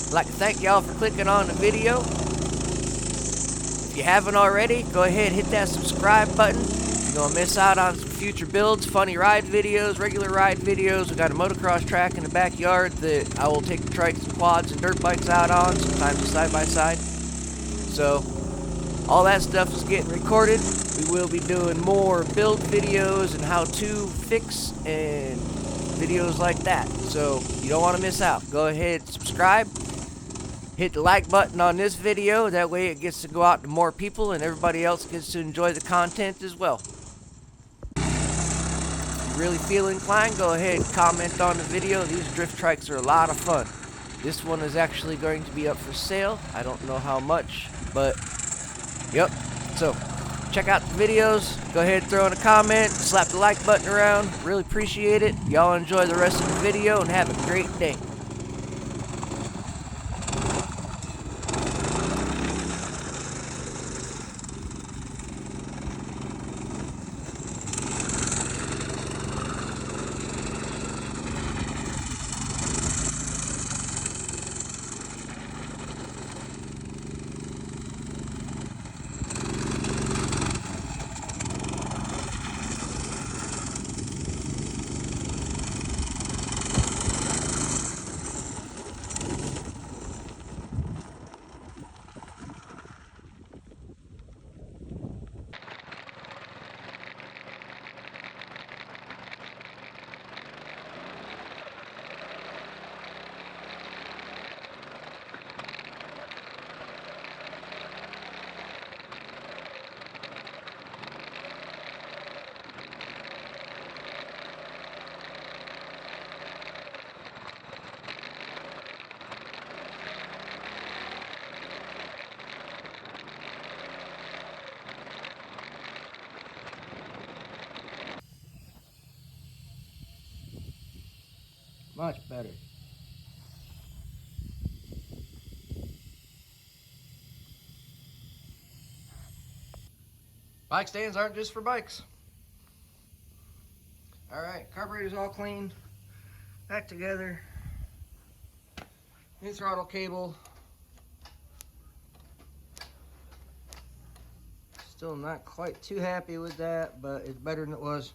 I'd like to thank y'all for clicking on the video. If you haven't already, go ahead and hit that subscribe button. You're going to miss out on some future builds, funny ride videos, regular ride videos. We got a motocross track in the backyard that I will take the trikes and quads and dirt bikes out on, sometimes side by side. So all that stuff is getting recorded. We will be doing more build videos and how to fix and videos like that. So you don't want to miss out. Go ahead and subscribe. Hit the like button on this video. That way it gets to go out to more people and everybody else gets to enjoy the content as well. If you really feel inclined, go ahead and comment on the video. These drift trikes are a lot of fun. This one is actually going to be up for sale. I don't know how much, but yep. So check out the videos. Go ahead and throw in a comment. Slap the like button around. Really appreciate it. Y'all enjoy the rest of the video and have a great day. Much better. Bike stands aren't just for bikes. Alright, carburetor's all clean. Back together. New throttle cable. Still not quite too happy with that, but it's better than it was.